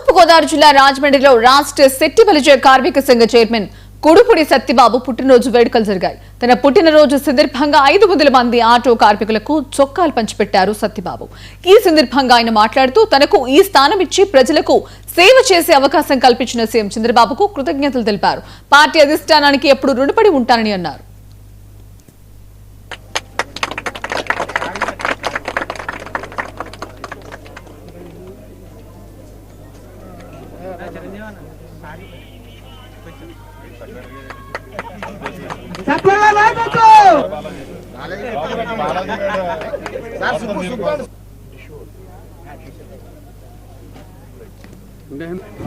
తూర్పు గోదావరి జిల్లా రాజమండ్రిలో రాష్ట్ర శెట్టి బలిజ కార్మిక సంఘ చైర్మన్ కుడుపుడి సత్యబాబు పుట్టినరోజు వేడుకలు జరిగాయి. తన పుట్టినరోజు సందర్భంగా 500 మంది ఆటో కార్మికులకు చొక్కాలు పంచిపెట్టారు సత్యబాబు. ఈ సందర్భంగా ఆయన మాట్లాడుతూ తనకు ఈ స్థానం ఇచ్చి ప్రజలకు సేవ చేసే అవకాశం కల్పించిన సీఎం చంద్రబాబుకు కృతజ్ఞతలు తెలిపారు. పార్టీ అధిష్టానానికి ఎప్పుడు రుణపడి ఉంటానని అన్నారు.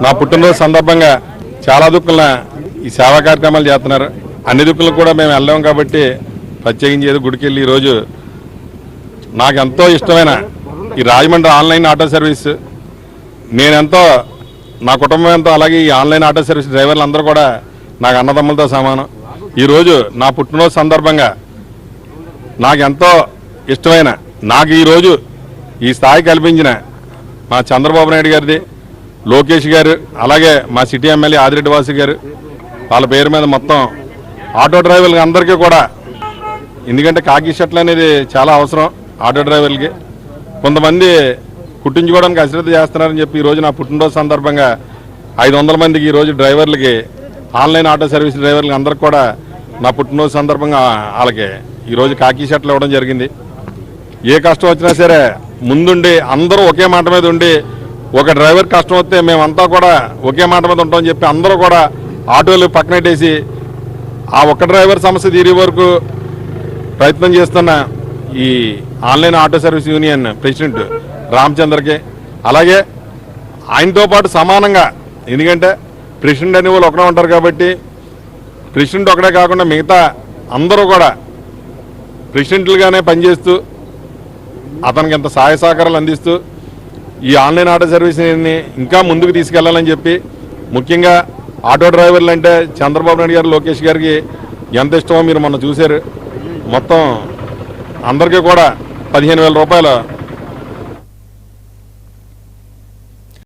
నా పుట్టినరోజు సందర్భంగా చాలా దుక్కుల ఈ సేవా కార్యక్రమాలు చేస్తున్నారు. అన్ని దుక్కులకు కూడా మేము వెళ్ళాం కాబట్టి ప్రత్యేకించి ఏదో గుడికి వెళ్ళి ఈరోజు నాకు ఎంతో ఇష్టమైన ఈ రాజమండ్రి ఆన్లైన్ ఆటో సర్వీస్ నేనెంతో నా కుటుంబం ఎంతో అలాగే ఈ ఆన్లైన్ ఆటో సర్వీస్ డ్రైవర్లు అందరూ కూడా నాకు అన్నదమ్ములతో సమానం. ఈరోజు నా పుట్టినరోజు సందర్భంగా నాకు ఎంతో ఇష్టమైన నాకు ఈరోజు ఈ స్థాయి కల్పించిన మా చంద్రబాబు నాయుడు గారిది, లోకేష్ గారు, అలాగే మా సిటీ ఎమ్మెల్యే ఆదిరెడ్డి వాసు గారు, వాళ్ళ పేరు మీద మొత్తం ఆటో డ్రైవర్లకి అందరికీ కూడా, ఎందుకంటే కాకి షర్ట్లు అనేది చాలా అవసరం ఆటో డ్రైవర్లకి. కొంతమంది కుట్టించుకోవడానికి అశ్రద్ధ చేస్తున్నారని చెప్పి ఈరోజు నా పుట్టినరోజు సందర్భంగా 500 మందికి ఈరోజు డ్రైవర్లకి ఆన్లైన్ ఆటో సర్వీస్ డ్రైవర్లకి అందరికి కూడా నా పుట్టినరోజు సందర్భంగా వాళ్ళకి ఈరోజు కాకి షర్ట్లు ఇవ్వడం జరిగింది. ఏ కష్టం వచ్చినా సరే ముందుండి అందరూ ఒకే మాట మీద ఉండి, ఒక డ్రైవర్ కష్టం వస్తే మేమంతా కూడా ఒకే మాట మీద ఉంటామని చెప్పి అందరూ కూడా ఆటోలు పక్కనెట్టేసి ఆ ఒక్క డ్రైవర్ సమస్య తీరే వరకు ప్రయత్నం చేస్తున్న ఈ online auto service union president రామచంద్రకి, అలాగే ఆయనతో పాటు సమానంగా, ఎందుకంటే ప్రెసిడెంట్ అనే వాళ్ళు ఒకడే ఉంటారు కాబట్టి ప్రెసిడెంట్ ఒకడే కాకుండా మిగతా అందరూ కూడా ప్రెసిడెంట్లుగానే పనిచేస్తూ అతనికి ఎంత సహాయ సహకారాలు అందిస్తూ ఈ ఆన్లైన్ ఆటో సర్వీస్ని ఇంకా ముందుకు తీసుకెళ్లాలని చెప్పి, ముఖ్యంగా ఆటో డ్రైవర్లు అంటే చంద్రబాబు నాయుడు గారు, లోకేష్ గారికి ఎంత ఇష్టమో మీరు మొన్న చూశారు. మొత్తం అందరికీ కూడా 15,000 రూపాయలు